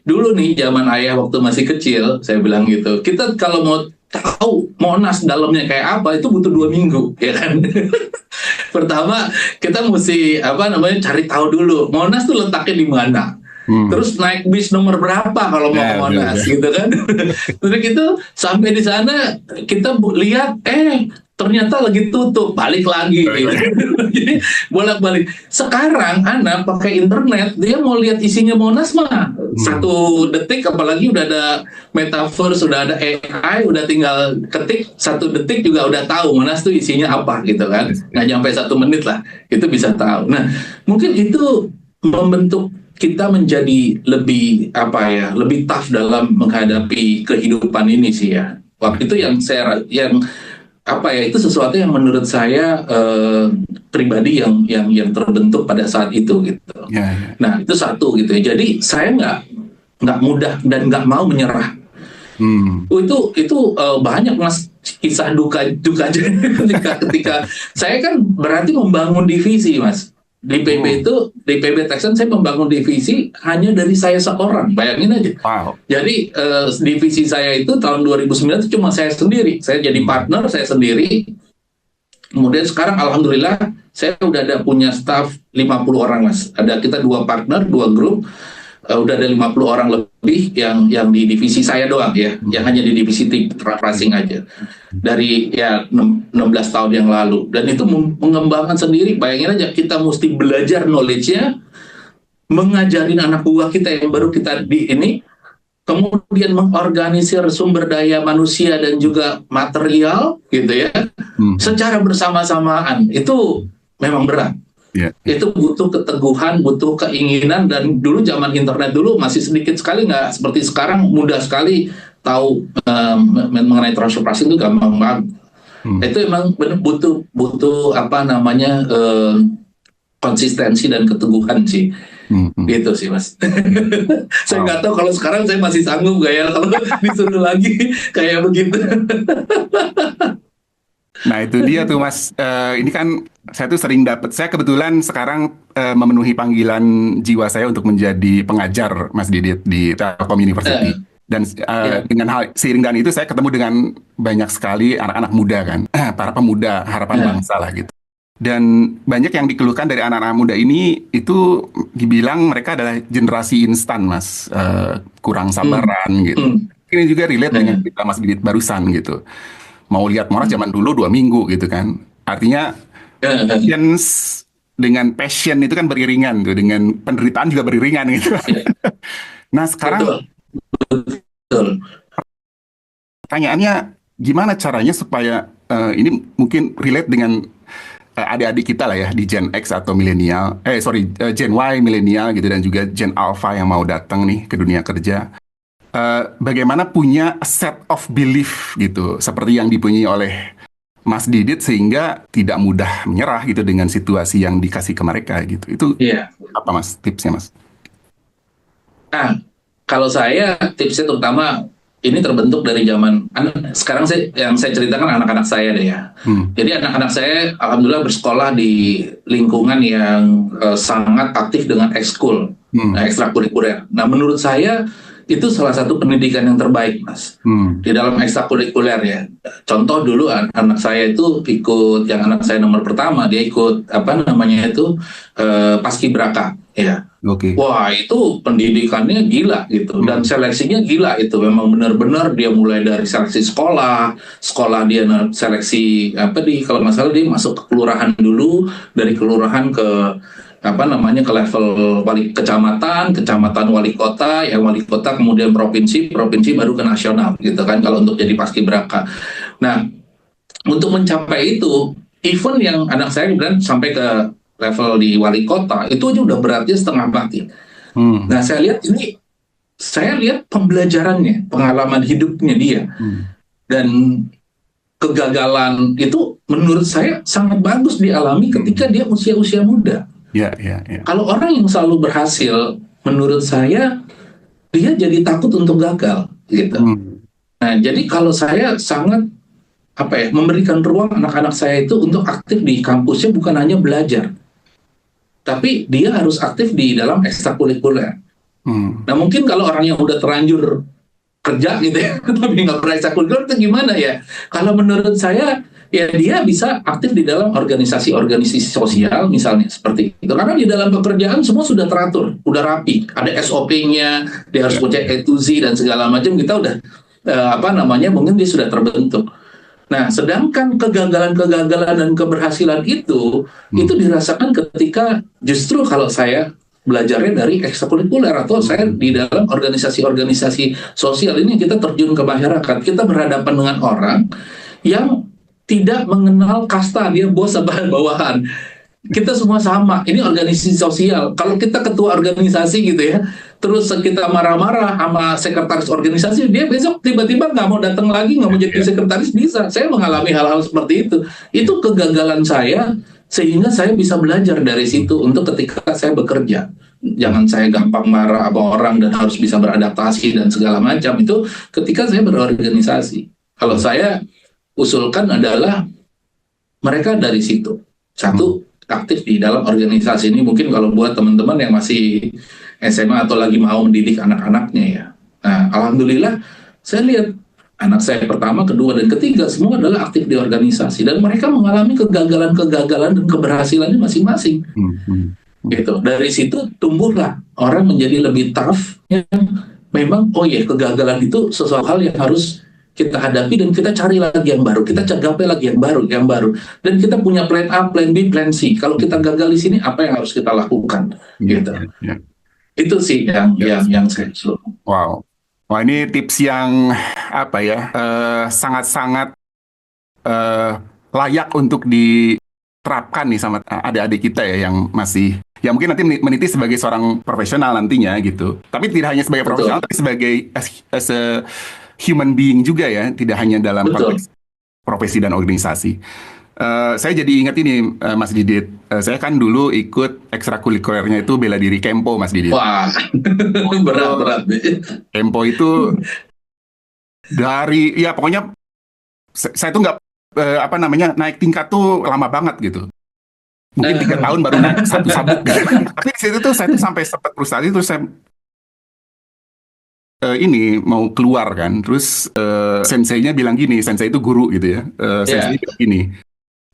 Dulu nih zaman ayah waktu masih kecil, saya bilang gitu, kita kalau mau tahu Monas dalamnya kayak apa itu butuh 2 minggu, ya kan? Pertama kita mesti apa namanya cari tahu dulu Monas tuh letaknya di mana. Terus naik bis nomor berapa kalau mau ke Monas, gitu kan? Terus gitu sampai di sana kita lihat, ternyata lagi tutup, balik lagi. Gitu. Jadi bolak-balik. Sekarang anak pakai internet, dia mau lihat isinya Monas mah 1 detik, apalagi udah ada metaverse, sudah ada AI, udah tinggal ketik 1 detik juga udah tahu Monas tuh isinya apa gitu kan. Nggak sampai 1 menit lah, itu bisa tahu. Nah, mungkin itu membentuk kita menjadi lebih apa ya, lebih tough dalam menghadapi kehidupan ini sih ya. Waktu itu yang apa ya, itu sesuatu yang menurut saya pribadi yang terbentuk pada saat itu gitu.
Ya.
Nah itu satu gitu ya. Jadi saya nggak mudah dan nggak mau menyerah. Itu banyak Mas kisah duka ketika saya kan berarti membangun divisi Mas. Di PB itu, di PB Texan saya membangun divisi hanya dari saya seorang, bayangin aja.
Wow.
Jadi divisi saya itu tahun 2009 itu cuma saya sendiri. Saya jadi partner, saya sendiri. Kemudian sekarang alhamdulillah saya udah ada punya staff 50 orang Mas. Ada kita 2 partner, 2 grup. Udah ada 50 orang lebih yang di divisi saya doang ya, yang hanya di divisi racing aja dari ya 16 tahun yang lalu, dan itu mengembangkan sendiri. Bayangin aja, kita mesti belajar knowledge-nya, mengajarin anak buah kita yang baru kita di ini, kemudian mengorganisir sumber daya manusia dan juga material gitu ya, secara bersama-samaan. Itu memang berat.
Yeah.
Itu butuh keteguhan, butuh keinginan, dan dulu zaman internet dulu masih sedikit sekali, nggak seperti sekarang mudah sekali tahu mengenai transfer pricing, itu gampang banget. Itu emang butuh apa namanya konsistensi dan keteguhan sih. Gitu sih Mas. Saya nggak tahu kalau sekarang saya masih sanggup nggak ya kalau disuruh lagi kayak begitu.
Nah itu dia tuh Mas, ini kan saya tuh sering dapat, saya kebetulan sekarang memenuhi panggilan jiwa saya untuk menjadi pengajar Mas Didit di Telkom University. Dan dengan seiring dengan itu saya ketemu dengan banyak sekali anak-anak muda kan, para pemuda harapan bangsa lah gitu. Dan banyak yang dikeluhkan dari anak-anak muda ini itu dibilang mereka adalah generasi instan Mas, kurang sabaran gitu. Ini juga relate dengan kita Mas Didit barusan gitu. Mau lihat Monas zaman dulu 2 minggu gitu kan. Artinya patience dengan passion itu kan beriringan tuh, dengan penderitaan juga beriringan gitu. Nah sekarang pertanyaannya, gimana caranya supaya ini mungkin relate dengan adik-adik kita lah ya di Gen X atau milenial, Gen Y milenial gitu, dan juga Gen Alpha yang mau datang nih ke dunia kerja. Bagaimana punya set of belief gitu, seperti yang dipunyai oleh Mas Didit, sehingga tidak mudah menyerah gitu dengan situasi yang dikasih ke mereka gitu. Itu apa Mas tipsnya Mas?
Nah, kalau saya tipsnya terutama ini terbentuk dari zaman sekarang yang saya ceritakan anak-anak saya deh ya. Jadi anak-anak saya alhamdulillah bersekolah di lingkungan yang sangat aktif dengan ekskul, ekstrakurikuler. Nah menurut saya itu salah satu pendidikan yang terbaik Mas, di dalam ekstrakurikuler ya. Contoh dulu anak saya itu ikut, yang anak saya nomor pertama, dia ikut apa namanya itu Paskibraka ya. Wah itu pendidikannya gila gitu, dan seleksinya gila itu, memang benar-benar dia mulai dari seleksi sekolah dia seleksi kalau nggak salah dia masuk ke kelurahan dulu, dari kelurahan ke ke level kecamatan wali kota, yang wali kota kemudian provinsi baru ke nasional gitu kan kalau untuk jadi paskibraka. Nah, untuk mencapai itu, even yang anak saya kemudian sampai ke level di wali kota, itu aja udah beratnya setengah mati. Nah, saya lihat pembelajarannya, pengalaman hidupnya dia. Dan kegagalan itu menurut saya sangat bagus dialami ketika dia usia-usia muda.
Ya, ya, ya.
Kalau orang yang selalu berhasil, menurut saya dia jadi takut untuk gagal gitu.
Hmm.
Nah, jadi kalau saya sangat memberikan ruang anak-anak saya itu untuk aktif di kampusnya, bukan hanya belajar, tapi dia harus aktif di dalam ekstrakurikuler.
Hmm.
Nah, mungkin kalau orang yang udah terlanjur kerja gitu ya, tapi nggak pernah ekstrakurikuler itu gimana ya? Kalau menurut saya, ya dia bisa aktif di dalam organisasi-organisasi sosial misalnya seperti itu. Karena di dalam pekerjaan semua sudah teratur, udah rapi, ada SOP-nya, dia harus
Ya.
punya A to Z dan segala macam. Kita udah mungkin dia sudah terbentuk. Nah, sedangkan kegagalan-kegagalan dan keberhasilan itu
Hmm.
dirasakan ketika justru kalau saya belajarnya dari ekstrakurikuler atau saya di
Hmm.
dalam organisasi-organisasi sosial ini, kita terjun ke masyarakat, kita berhadapan dengan orang yang tidak mengenal kasta, dia bos sama bawahan. Kita semua sama. Ini organisasi sosial. Kalau kita ketua organisasi gitu ya, terus kita marah-marah sama sekretaris organisasi, dia besok tiba-tiba nggak mau datang lagi, nggak mau jadi
Ya,
sekretaris, bisa. Saya mengalami hal-hal seperti itu.
ya.
Itu kegagalan saya, sehingga saya bisa belajar dari situ
Hmm.
untuk ketika saya bekerja.
Hmm.
Jangan saya gampang marah sama orang dan harus bisa beradaptasi dan segala macam. Itu ketika saya berorganisasi. Kalau
Hmm.
saya usulkan adalah mereka dari situ.
Hmm.
Satu, aktif di dalam organisasi ini. Mungkin kalau buat teman-teman yang masih SMA atau lagi mau mendidik anak-anaknya ya. Nah, alhamdulillah saya lihat anak saya pertama, kedua, dan ketiga semua adalah aktif di organisasi dan mereka mengalami kegagalan-kegagalan dan keberhasilannya masing-masing.
Hmm. Hmm.
Gitu. Dari situ tumbuhlah orang menjadi lebih tough, yang memang oh ya, kegagalan itu sesuatu hal yang harus kita hadapi dan kita cari lagi yang baru, kita gapai lagi yang baru, dan kita punya plan A, plan B, plan C. Kalau kita gagal di sini, apa yang harus kita lakukan?
Ya,
Gitu.
ya, ya.
Itu sih yang
Ya.
yang saya suruh.
Wow. Wah, ini tips yang apa ya? Sangat-sangat eh, layak untuk diterapkan nih sama adik-adik kita ya yang masih ya mungkin nanti meniti sebagai seorang profesional nantinya gitu. Tapi tidak hanya sebagai profesional,
Betul,
tapi sebagai as a human being juga ya, tidak hanya dalam
betul.
konteks profesi dan organisasi. Saya jadi ingat ini, Mas Didit. Saya kan dulu ikut ekstrakurikulernya itu bela diri Kempo, Mas Didit.
Wah,
Itu
berat-berat.
Kempo itu dari ya pokoknya saya tuh nggak apa namanya naik tingkat tuh lama banget gitu. Mungkin 3 tahun baru naik satu sabuk. Tapi di situ tuh saya tuh sampai sempat frustasi terus saya ini mau keluar kan. Terus senseinya bilang gini, sensei itu guru gitu ya. Sensei
Ya,
bilang gini,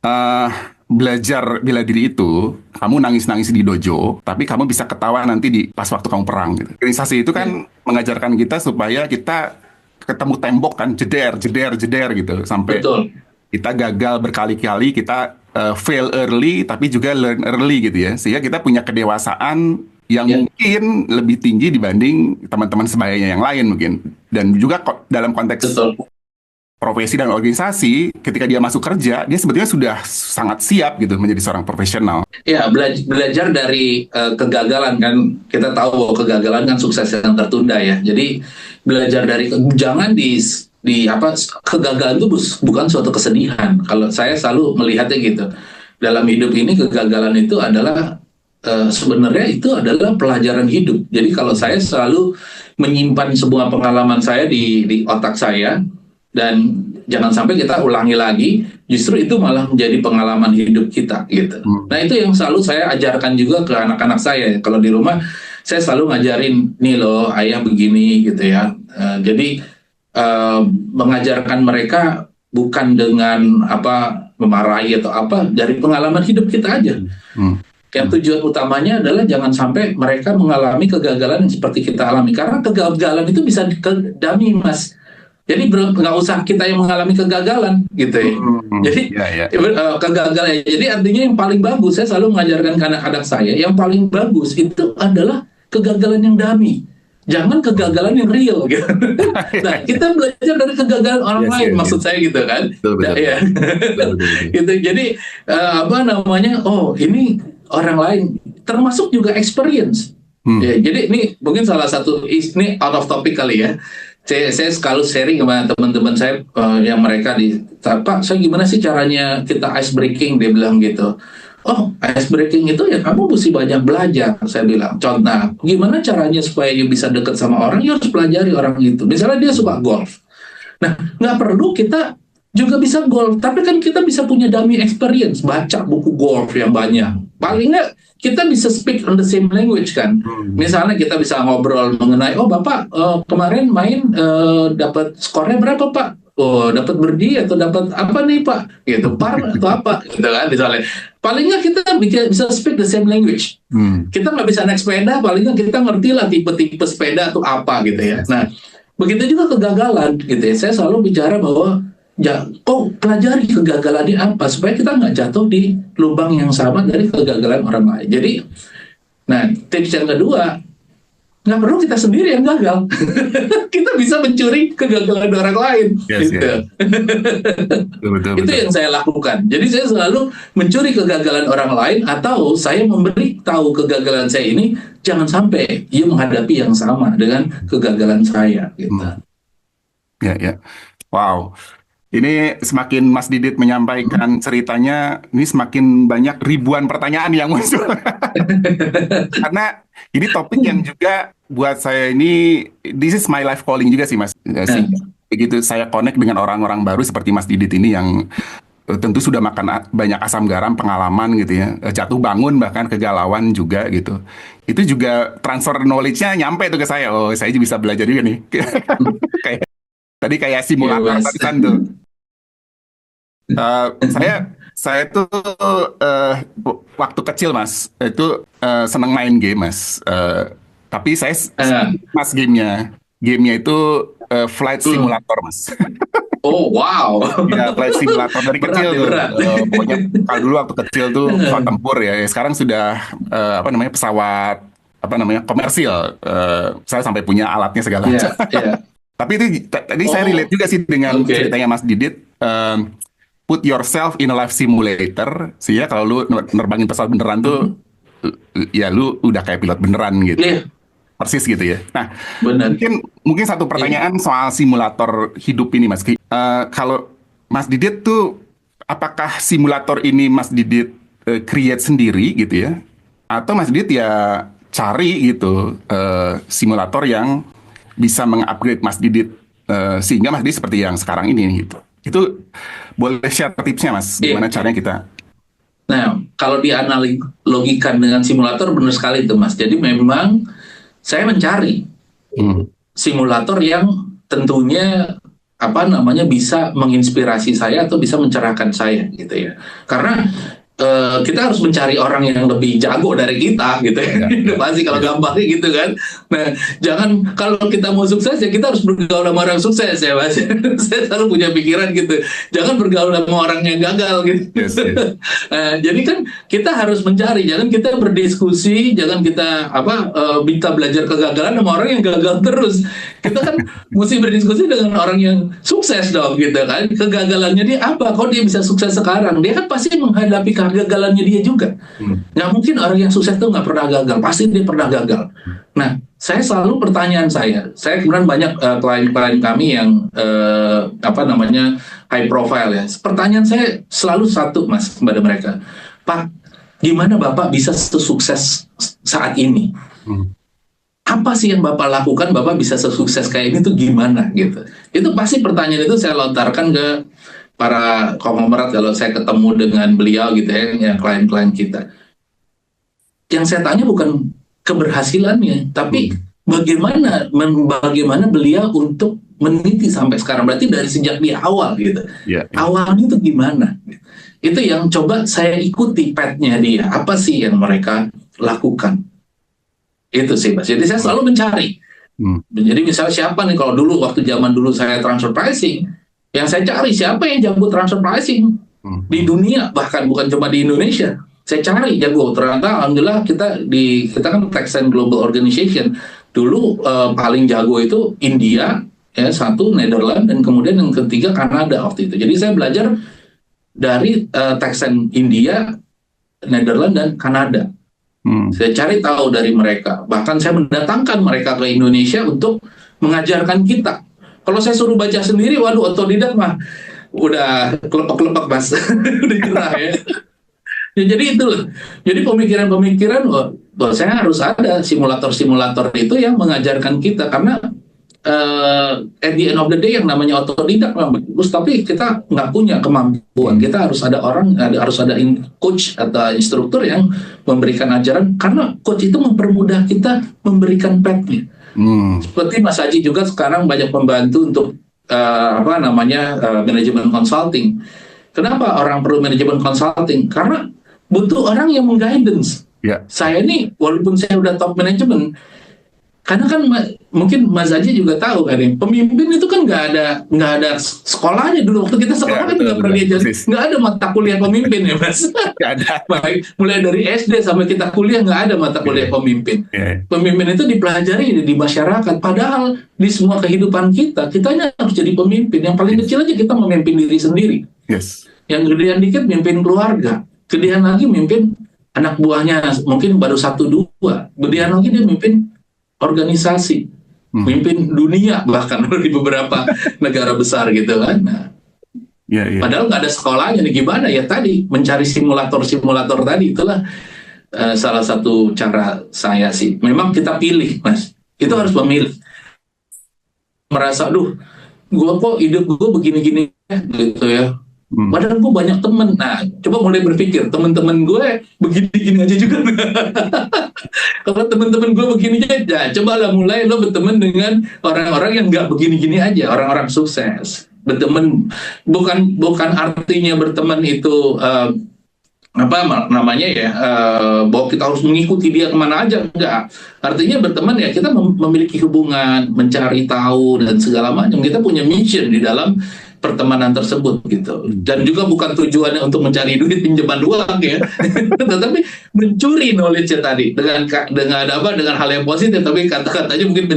eh belajar bela diri itu kamu nangis-nangis di dojo, tapi kamu bisa ketawa nanti di pas waktu kamu perang gitu. Organisasi itu
ya,
kan mengajarkan kita supaya kita ketemu tembok kan, jeder, jeder, jeder gitu, sampai
betul,
kita gagal berkali-kali, kita fail early, tapi juga learn early gitu ya, sehingga kita punya kedewasaan yang
ya,
mungkin lebih tinggi dibanding teman-teman sebayanya yang lain mungkin. Dan juga dalam konteks
betul.
profesi dan organisasi, ketika dia masuk kerja, dia sebetulnya sudah sangat siap gitu menjadi seorang profesional.
Ya, belajar dari kegagalan kan, kita tahu bahwa kegagalan kan sukses yang tertunda ya. Jadi belajar dari jangan di apa, kegagalan itu bukan suatu kesedihan. Kalau saya selalu melihatnya gitu. Dalam hidup ini kegagalan itu adalah sebenarnya itu adalah pelajaran hidup. Jadi kalau saya selalu menyimpan sebuah pengalaman saya di otak saya, dan jangan sampai kita ulangi lagi, justru itu malah menjadi pengalaman hidup kita gitu.
Hmm.
Nah, itu yang selalu saya ajarkan juga ke anak-anak saya. Kalau di rumah saya selalu ngajarin, nih loh ayah begini gitu ya. Jadi mengajarkan mereka bukan dengan apa memarahi atau apa, dari pengalaman hidup kita aja.
Hmm.
Yang tujuan utamanya adalah jangan sampai mereka mengalami kegagalan yang seperti kita alami, karena kegagalan itu bisa dami, Mas. Jadi nggak usah kita yang mengalami kegagalan gitu ya.
Hmm.
Jadi
Ya, ya.
kegagalan. Jadi artinya yang paling bagus, saya selalu mengajarkan ke anak-anak saya, yang paling bagus itu adalah kegagalan yang dummy. Jangan kegagalan yang real gitu. Nah, kita belajar dari kegagalan orang
Yes,
lain,
yes,
maksud
yes.
saya gitu kan.
Betul,
Nah,
betul,
ya.
betul, betul, betul.
Gitu. Jadi apa namanya? Oh, ini orang lain, termasuk juga experience.
Hmm.
Ya, jadi ini mungkin salah satu, ini out of topic kali ya. Saya selalu sharing sama teman-teman saya yang mereka Pak, saya gimana sih caranya kita ice breaking, dia bilang gitu. Oh, ice breaking itu ya kamu mesti banyak belajar, saya bilang. Contoh, gimana caranya supaya you bisa deket sama orang, you harus pelajari orang itu. Misalnya dia suka golf. Nah, nggak perlu kita juga bisa golf, tapi kan kita bisa punya dummy experience, baca buku golf yang banyak. Paling nggak kita bisa speak on the same language kan. Misalnya kita bisa ngobrol mengenai, oh Bapak kemarin main dapat skornya berapa Pak? Oh, dapat birdie atau dapat apa nih Pak? Gitu, par atau apa? Gitu kan, misalnya. Paling nggak kita bisa speak the same language. Kita nggak bisa naik sepeda, paling nggak kita ngerti lah tipe-tipe sepeda atau apa gitu ya. Nah, begitu juga kegagalan gitu ya. Saya selalu bicara bahwa pelajari kegagalannya apa supaya kita nggak jatuh di lubang yang sama dari kegagalan orang lain. Jadi, nah tips yang kedua, nggak perlu kita sendiri yang gagal. Kita bisa mencuri kegagalan orang lain.
Yes,
gitu.
yes. Betul,
Itu
betul.
yang saya lakukan. Jadi saya selalu mencuri kegagalan orang lain atau saya memberi tahu kegagalan saya ini jangan sampai ia menghadapi yang sama dengan kegagalan saya. Gitu.
Ya, ya. Wow. Ini semakin Mas Didit menyampaikan ceritanya, ini semakin banyak ribuan pertanyaan yang muncul. Karena ini topik yang juga buat saya ini, this is my life calling juga sih Mas. Sehingga begitu saya connect dengan orang-orang baru seperti Mas Didit ini yang tentu sudah makan banyak asam garam, pengalaman gitu ya, jatuh bangun bahkan kegalauan juga gitu. Itu juga transfer knowledge-nya nyampe tuh ke saya. Oh, saya juga bisa belajar juga nih. Kayak tadi kayak simulator
Mas.
barusan tuh. Saya tuh waktu kecil Mas itu seneng main game Mas. Tapi saya Mas gamenya itu flight simulator Mas.
Oh wow.
Ya, flight simulator dari
Berat
kecil
ya,
tuh.
berat.
Pokoknya kalau dulu waktu kecil tuh pesawat tempur ya. Sekarang sudah apa namanya pesawat apa namanya komersil. Saya sampai punya alatnya segala
Iya,
macam.
iya.
Tapi itu tadi saya relate juga sih dengan
Oke.
ceritanya Mas Didit. Put yourself in a life simulator. Sih ya kalau lu nerbangin pesawat beneran tuh, ya lu udah kayak pilot beneran gitu.
Iya,
Persis gitu ya. Nah,
benar.
mungkin satu pertanyaan soal simulator hidup ini, Mas. Kalau Mas Didit tuh, apakah simulator ini Mas Didit create sendiri gitu ya? Atau Mas Didit ya cari gitu simulator yang bisa mengupgrade Mas Didit sehingga Mas Didit seperti yang sekarang ini gitu. Itu boleh share tipsnya, Mas?
Iya.
Gimana caranya kita?
Nah, kalau dianalogikan dengan simulator benar sekali itu, Mas. Jadi memang saya mencari simulator yang tentunya apa namanya bisa menginspirasi saya atau bisa mencerahkan saya gitu ya. Karena kita harus mencari orang yang lebih jago dari kita gitu ya. Itu pasti kalau gampangnya gitu kan. Nah, jangan kalau kita mau sukses ya kita harus bergaul sama orang sukses ya Mas. Saya selalu punya pikiran gitu. Jangan bergaul sama orang yang gagal gitu.
Yes, yes.
Jadi kan kita harus mencari, jangan kita berdiskusi, jangan kita minta belajar kegagalan sama orang yang gagal terus. Kita kan mesti berdiskusi dengan orang yang sukses dong gitu kan. Kegagalannya dia apa? Kok dia bisa sukses sekarang? Dia kan pasti menghadapi kegagalannya dia juga. Nggak mungkin orang yang sukses itu nggak pernah gagal. Pasti dia pernah gagal. Nah, saya selalu pertanyaan saya kemudian banyak klien-klien kami yang high profile ya. Pertanyaan saya selalu satu Mas kepada mereka. Pak, gimana Bapak bisa sesukses saat ini? Apa sih yang Bapak lakukan, Bapak bisa sesukses kayak ini tuh gimana gitu. Itu pasti pertanyaan itu saya lontarkan ke para konglomerat kalau saya ketemu dengan beliau gitu ya klien-klien kita. Yang saya tanya bukan keberhasilannya, tapi bagaimana beliau untuk meneliti sampai sekarang. Berarti dari sejak di awal gitu. Awalnya itu gimana? Itu yang coba saya ikuti path-nya dia. Apa sih yang mereka lakukan? Itu sih Mas. Jadi saya selalu mencari. Jadi misalnya siapa nih kalau dulu waktu zaman dulu saya transfer pricing, yang saya cari siapa yang jago transfer pricing di dunia, bahkan bukan cuma di Indonesia. Saya cari jago. Ternyata alhamdulillah kita kan Texan Global Organization. Dulu paling jago itu India, ya satu Netherlands dan kemudian yang ketiga Kanada waktu itu. Jadi saya belajar dari Texan India, Netherlands dan Kanada. Saya cari tahu dari mereka. Bahkan saya mendatangkan mereka ke Indonesia untuk mengajarkan kita. Kalau saya suruh baca sendiri, waduh otodidak mah udah kelepek-kelepek Mas. Udah gerah ya. Ya, jadi itu loh. Jadi pemikiran-pemikiran, saya harus ada simulator-simulator itu yang mengajarkan kita, karena at the end of the day yang namanya otodidak memang bagus, tapi kita nggak punya kemampuan. Kita harus ada orang, harus ada coach atau instruktur yang memberikan ajaran, karena coach itu mempermudah kita memberikan path-nya. Seperti Mas Haji juga sekarang banyak membantu untuk manajemen consulting. Kenapa orang perlu manajemen consulting? Karena butuh orang yang mengguidance.
Ya.
Saya ini walaupun saya udah top manajemen, karena kan mungkin Mas Haji juga tahu kan, pemimpin itu kan nggak ada sekolahnya. Dulu waktu kita sekolah kan nggak pernah diajarin, nggak ada mata kuliah pemimpin ya Mas.
Nggak ada.
Baik, mulai dari SD sampai kita kuliah nggak ada mata kuliah pemimpin. Pemimpin itu dipelajari di masyarakat. Padahal di semua kehidupan kitanya harus jadi pemimpin. Yang paling kecil aja kita memimpin diri sendiri.
Yes.
Yang gedean dikit mimpin keluarga, gedean lagi mimpin anak buahnya, mungkin baru 1-2, gedean lagi dia mimpin organisasi, mimpin dunia bahkan di beberapa negara besar gitu kan. Nah, padahal nggak ada sekolahnya nih, gimana ya tadi mencari simulator tadi, itulah salah satu cara saya sih. Memang kita pilih Mas, itu harus memilih. Merasa, gue kok hidup gue begini-gini gitu ya. Padahal gue banyak temen. Nah, coba mulai berpikir, teman-teman gue begini-gini aja juga. Kalau teman-teman gue begini aja, cobalah mulai lo berteman dengan orang-orang yang nggak begini-gini aja, orang-orang sukses. Berteman bukan artinya berteman itu bahwa kita harus mengikuti dia kemana aja, enggak. Artinya berteman ya kita memiliki hubungan, mencari tahu dan segala macam. Kita punya mission di dalam pertemanan tersebut gitu. Dan juga bukan tujuannya untuk mencari duit pinjaman uang ya, tetapi mencuri knowledge-nya tadi dengan hal yang positif, tapi kata-katanya mungkin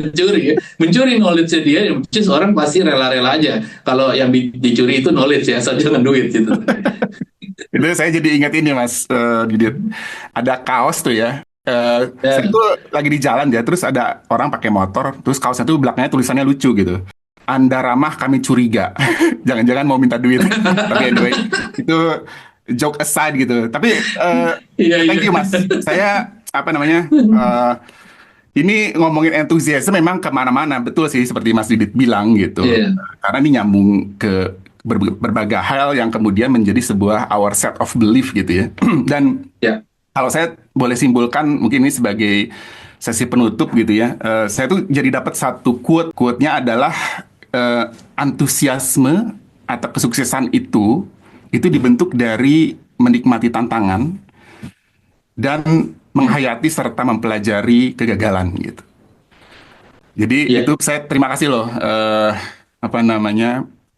mencuri knowledge-nya dia, yang orang pasti rela-rela aja kalau yang dicuri itu knowledge ya, jangan duit gitu.
Itu saya jadi ingat ini Mas, Didit. Ada kaos tuh ya. Saya tuh lagi di jalan ya, terus ada orang pakai motor, terus kaosnya tuh belakangnya tulisannya lucu gitu. Anda ramah, kami curiga. Jangan-jangan mau minta duit. Tapi anyway, itu joke aside gitu. Tapi thank you Mas. Saya ini ngomongin entusiasme memang kemana-mana, betul sih seperti Mas Didit bilang gitu. Karena ini nyambung ke berbagai hal yang kemudian menjadi sebuah our set of belief gitu ya. Dan kalau saya boleh simpulkan, mungkin ini sebagai sesi penutup gitu ya, saya tuh jadi dapat satu quote-nya adalah antusiasme atau kesuksesan itu dibentuk dari menikmati tantangan dan menghayati serta mempelajari kegagalan gitu. Jadi itu saya terima kasih loh,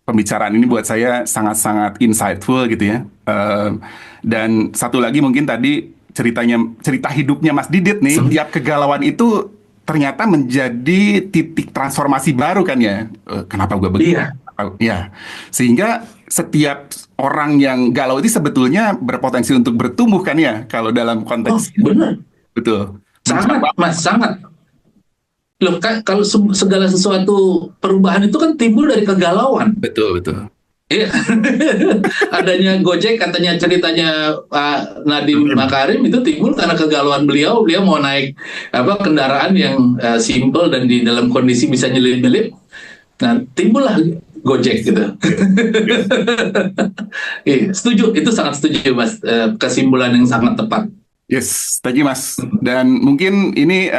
pembicaraan ini buat saya sangat-sangat insightful gitu ya. Dan satu lagi mungkin tadi cerita hidupnya Mas Didit nih, setiap kegalauan itu ternyata menjadi titik transformasi baru kan ya. Kenapa gue begini? Ya, sehingga setiap orang yang galau itu sebetulnya berpotensi untuk bertumbuh kan ya, kalau dalam konteks
benar.
Betul.
Sangat Mas, sangat. Loh, kalau segala sesuatu perubahan itu kan timbul dari kegalauan.
Betul.
Iya, adanya Gojek, katanya ceritanya Pak Nadiem Makarim itu timbul karena kegalauan beliau mau naik kendaraan yang simple dan di dalam kondisi bisa nyelip-nyelip. Nah, timbullah Gojek gitu. Setuju, itu sangat setuju Mas, kesimpulan yang sangat tepat.
Yes, thank you Mas. Dan mungkin ini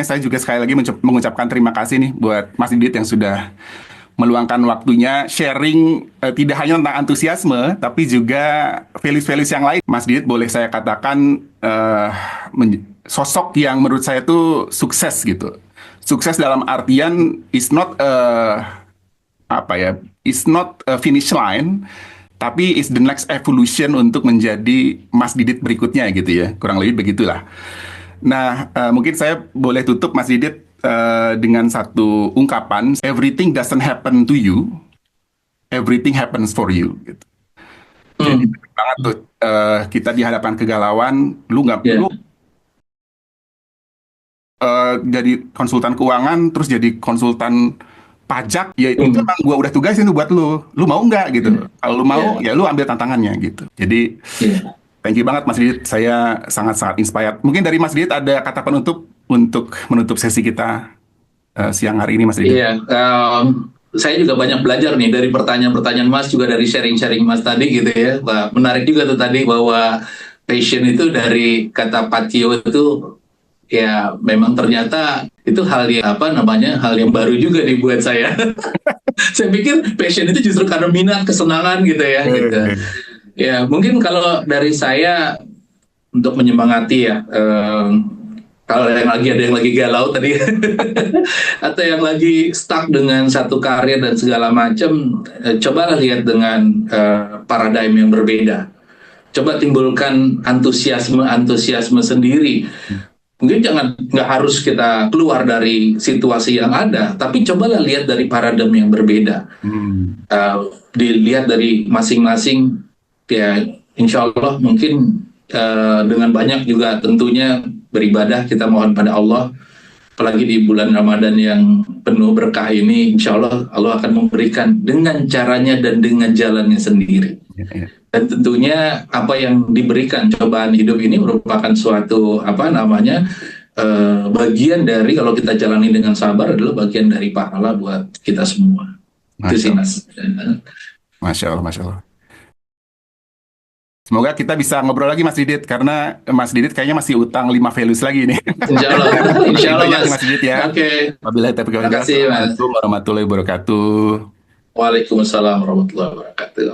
saya juga sekali lagi mengucapkan terima kasih nih buat Mas Didit yang sudah meluangkan waktunya sharing, tidak hanya tentang antusiasme, tapi juga values-values yang lain. Mas Didit boleh saya katakan sosok yang menurut saya itu sukses gitu. Sukses dalam artian is not a finish line, tapi is the next evolution untuk menjadi Mas Didit berikutnya gitu ya. Kurang lebih begitulah. Nah, mungkin saya boleh tutup Mas Didit dengan satu ungkapan, everything doesn't happen to you, everything happens for you gitu. Jadi banget tuh, kita dihadapkan kegalauan, lu nggak perlu jadi konsultan keuangan terus jadi konsultan pajak, ya itu emang gua udah tugasin tuh buat lu mau nggak gitu. Kalau lu mau ya lu ambil tantangannya gitu. Jadi Thank you banget Mas Didit. Saya sangat-sangat inspired. Mungkin dari Mas Didit ada kata penutup untuk menutup sesi kita siang hari ini, Mas Didit.
Iya, saya juga banyak belajar nih dari pertanyaan-pertanyaan Mas, juga dari sharing-sharing Mas tadi gitu ya. Wah, menarik juga tuh tadi bahwa passion itu dari kata patio itu ya memang ternyata itu hal yang apa namanya, hal yang baru juga dibuat saya. Saya pikir passion itu justru karena minat, kesenangan gitu ya gitu. Ya, mungkin kalau dari saya untuk menyemangati ya, kalau ada yang lagi galau tadi atau yang lagi stuck dengan satu karir dan segala macam, cobalah lihat dengan paradigm yang berbeda. Coba timbulkan antusiasme sendiri. Mungkin nggak harus kita keluar dari situasi yang ada, tapi cobalah lihat dari paradigm yang berbeda. Dilihat dari masing-masing, ya insya Allah mungkin dengan banyak juga tentunya beribadah, kita mohon pada Allah, apalagi di bulan Ramadan yang penuh berkah ini, insya Allah Allah akan memberikan dengan caranya dan dengan jalannya sendiri. Dan tentunya apa yang diberikan cobaan hidup ini merupakan suatu apa namanya bagian dari, kalau kita jalani dengan sabar, adalah bagian dari pahala buat kita semua. Itu sih Mas.
Masya Allah, Masya Allah. Semoga kita bisa ngobrol lagi Mas Didit, karena Mas Didit kayaknya masih utang 5 values lagi nih.
Insya Allah, insya Allah
banyak
Mas.
Mas Didit ya.
Oke.
Wabillahi taufiq wal hidayah.
Terima kasih Mas.
Assalamualaikum warahmatullahi wabarakatuh.
Waalaikumsalam warahmatullahi wabarakatuh.